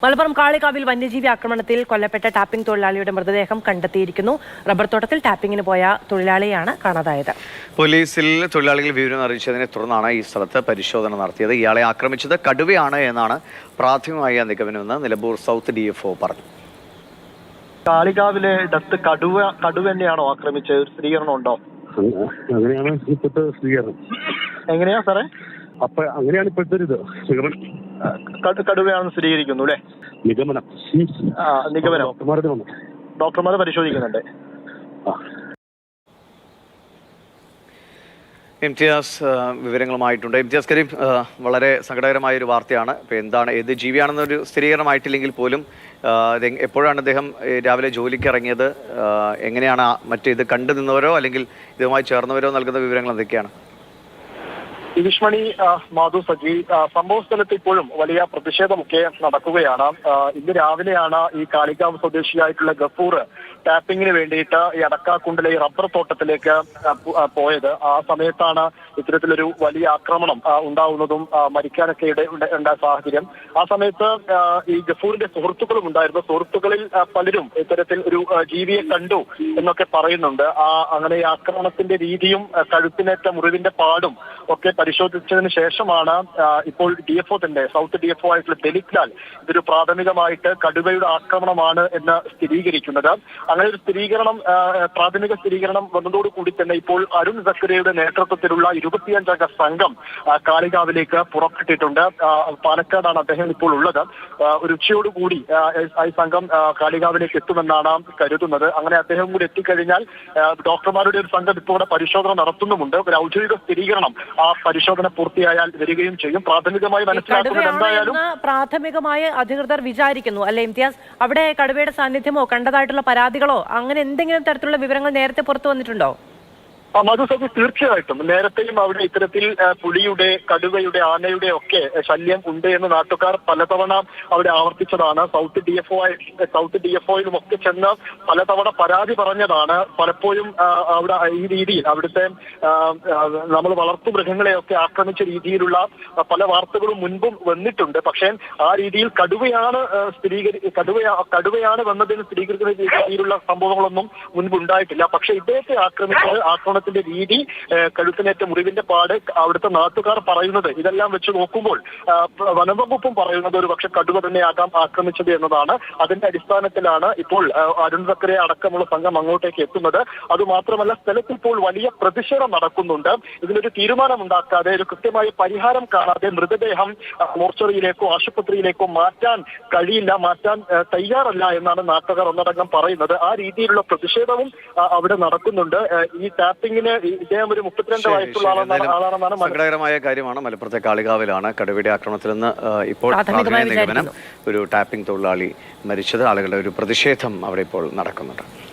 മലപ്പുറം കാളികാവിൽ വന്യജീവി ആക്രമണത്തിൽ കൊല്ലപ്പെട്ട ടാപ്പിംഗ് തൊഴിലാളിയുടെ മൃതദേഹം കണ്ടെത്തിയിരിക്കുന്നു. റബ്ബർ തോട്ടത്തിൽ ടാപ്പിംഗിന് പോയ തൊഴിലാളിയാണ് കാണാതായത്. പോലീസിൽ തൊഴിലാളികൾ വിവരം അറിയിച്ചതിനെ തുടർന്നാണ് ഈ സ്ഥലത്ത് പരിശോധന നടത്തിയത്. ഇയാളെ ആക്രമിച്ചത് കടുവയാണ് എന്നാണ് പ്രാഥമികമായ നിഗമനമെന്ന് നിലമ്പൂർ സൗത്ത് DFO പറഞ്ഞു. കാളികാവിലെ ഡത്ത് കടുവ തന്നെയാണോ ആക്രമിച്ചത്? ഒരു സ്ഥിരീകരണം ഉണ്ടോ? അങ്ങനെയാണ് ഇപ്പോഴത്തെ സ്ഥിരീകരണം. എങ്ങനെയാ സാറേ? അങ്ങനെയാണ് ഇപ്പോഴത്തെ ഇത് കടുവയാണെന്ന് സ്ഥിരീകരിക്കുന്നു അല്ലേ? നിഗമനം. ഡോക്ടർമാർ പരിശോധിക്കുന്നുണ്ട്. ഇംതിയാസ് വിവരങ്ങളുമായിട്ടുണ്ട്. ഇംതിയാസ് കരീം, വളരെ സങ്കടകരമായ ഒരു വാർത്തയാണ്. ഇപ്പോൾ എന്താണ്, ഏത് ജീവിയാണെന്നൊരു സ്ഥിരീകരണമായിട്ടില്ലെങ്കിൽ പോലും എപ്പോഴാണ് അദ്ദേഹം രാവിലെ ജോലിക്ക് ഇറങ്ങിയത്? എങ്ങനെയാണ് മറ്റേത് കണ്ടു നിന്നവരോ അല്ലെങ്കിൽ ഇതുമായി ചേർന്നവരോ നൽകുന്ന വിവരങ്ങൾ എന്തൊക്കെയാണ്? വിഷ്മണി, മാധു, സജി, സംഭവ സ്ഥലത്ത് ഇപ്പോഴും വലിയ പ്രതിഷേധമൊക്കെ നടക്കുകയാണ്. ഇന്ന് രാവിലെയാണ് ഈ കാളികാവ് സ്വദേശിയായിട്ടുള്ള ഗഫൂർ ടാപ്പിങ്ങിന് വേണ്ടിയിട്ട് ഈ അടക്കാക്കുണ്ടിലെ ഈ റബ്ബർ തോട്ടത്തിലേക്ക് പോയത്. ആ സമയത്താണ് ഇത്തരത്തിലൊരു വലിയ ആക്രമണം ഉണ്ടാവുന്നതും മരിക്കാനൊക്കെ ഉണ്ടായ സാഹചര്യം. ആ സമയത്ത് ഈ ഗഫൂറിന്റെ സുഹൃത്തുക്കളും ഉണ്ടായിരുന്നു. സുഹൃത്തുക്കളിൽ പലരും ഇത്തരത്തിൽ ഒരു ജീവിയെ കണ്ടു എന്നൊക്കെ പറയുന്നുണ്ട്. അങ്ങനെ ഈ ആക്രമണത്തിന്റെ രീതിയും കഴുത്തിനേറ്റ മുറിവിന്റെ പാടും ഒക്കെ പരിശോധിച്ചതിന് ശേഷമാണ് ഇപ്പോൾ DFO തന്നെ, സൗത്ത് DFO ആയിട്ടുള്ള ദലിത് ലാൽ ഇതൊരു പ്രാഥമികമായിട്ട് കടുവയുടെ ആക്രമണമാണ് എന്ന് സ്ഥിരീകരിക്കുന്നത്. അങ്ങനെ ഒരു പ്രാഥമിക സ്ഥിരീകരണം വന്നതോടുകൂടി തന്നെ ഇപ്പോൾ അരുൺ സക്കറിയയുടെ നേതൃത്വത്തിലുള്ള 25-അംഗ സംഘം കാളികാവിലേക്ക് പുറപ്പെട്ടിട്ടുണ്ട്. പാലക്കാടാണ് അദ്ദേഹം ഇപ്പോൾ ഉള്ളത്. ഒരു ഉച്ചയോടുകൂടി ഈ സംഘം കാളികാവിലേക്ക് എത്തുമെന്നാണ് കരുതുന്നത്. അങ്ങനെ അദ്ദേഹം കൂടി എത്തിക്കഴിഞ്ഞാൽ ഡോക്ടർമാരുടെ ഒരു സംഘം ഇപ്പോൾ ഇവിടെ പരിശോധന നടത്തുന്നുമുണ്ട്. ഒരു ഔദ്യോഗിക സ്ഥിരീകരണം ആ പരിശോധന പൂർത്തിയായാൽ വരികയും ചെയ്യും. പ്രാഥമികമായി മനസ്സിലാക്കുന്നത് എന്തായാലും പ്രാഥമികമായി അധികൃതർ വിചാരിക്കുന്നു അല്ലെ ഇംതിയാസ്? അവിടെ കടുവയുടെ സാന്നിധ്യമോ കണ്ടതായിട്ടുള്ള പരാതികളോ അങ്ങനെ എന്തെങ്കിലും തരത്തിലുള്ള വിവരങ്ങൾ നേരത്തെ പുറത്തു വന്നിട്ടുണ്ടോ? മധുസഭി, തീർച്ചയായിട്ടും നേരത്തെയും അവിടെ ഇത്തരത്തിൽ പുലിയുടെ, കടുവയുടെ, ആനയുടെ ഒക്കെ ശല്യം ഉണ്ട് എന്ന് നാട്ടുകാർ പലതവണ അവിടെ ആവർത്തിച്ചതാണ്. സൗത്ത് DFOയിലും ഒക്കെ ചെന്ന് പലതവണ പരാതി പറഞ്ഞതാണ്. പലപ്പോഴും അവിടെ ഈ രീതിയിൽ അവിടുത്തെ നമ്മൾ വളർത്തു മൃഗങ്ങളെയൊക്കെ ആക്രമിച്ച രീതിയിലുള്ള പല വാർത്തകളും മുൻപും വന്നിട്ടുണ്ട്. പക്ഷേ ആ രീതിയിൽ കടുവയാണ് വന്നതെന്ന് സ്ഥിരീകരിക്കുന്ന രീതിയിലുള്ള സംഭവങ്ങളൊന്നും മുൻപ് ഉണ്ടായിട്ടില്ല. പക്ഷെ ഇദ്ദേഹത്തെ ആക്രമണത്തിന്റെ രീതി, കഴുത്തിനേറ്റ മുറിവിന്റെ പാട്, അവിടുത്തെ നാട്ടുകാർ പറയുന്നത്, ഇതെല്ലാം വെച്ച് നോക്കുമ്പോൾ വനംവകുപ്പും പറയുന്നത് ഒരു പക്ഷെ കടുവ തന്നെയാകാം ആക്രമിച്ചത് എന്നതാണ്. അതിന്റെ അടിസ്ഥാനത്തിലാണ് ഇപ്പോൾ അരുൺ സക്കറിയ അടക്കമുള്ള സംഘം അങ്ങോട്ടേക്ക് എത്തുന്നത്. അതുമാത്രമല്ല, സ്ഥലത്ത് ഇപ്പോൾ വലിയ പ്രതിഷേധം നടക്കുന്നുണ്ട്. ഇതിനൊരു തീരുമാനമുണ്ടാക്കാതെ, ഒരു കൃത്യമായ പരിഹാരം കാണാതെ മൃതദേഹം മോർച്ചറിയിലേക്കോ ആശുപത്രിയിലേക്കോ മാറ്റാൻ കഴിയില്ല, മാറ്റാൻ തയ്യാറല്ല എന്നാണ് നാട്ടുകാർ ഒന്നടങ്കം പറയുന്നത്. ആ രീതിയിലുള്ള പ്രതിഷേധവും അവിടെ നടക്കുന്നുണ്ട്. ഈ ടാപ്പിംഗിന് ഇദ്ദേഹം ഒരു 32 വയസ്സുള്ള ആളാണെന്നാണ്. സങ്കടകരമായ കാര്യമാണ്. മലപ്പുറത്തെ കാളികാവിലാണ് കടുവയുടെ ആക്രമണത്തിൽ നിന്ന് ഇപ്പോൾ പ്രാഥമിക നിഗമനം ഒരു ടാപ്പിംഗ് തൊഴിലാളി മരിച്ചത്. ആളുകളുടെ ഒരു പ്രതിഷേധം അവിടെ ഇപ്പോൾ നടക്കുന്നുണ്ട്.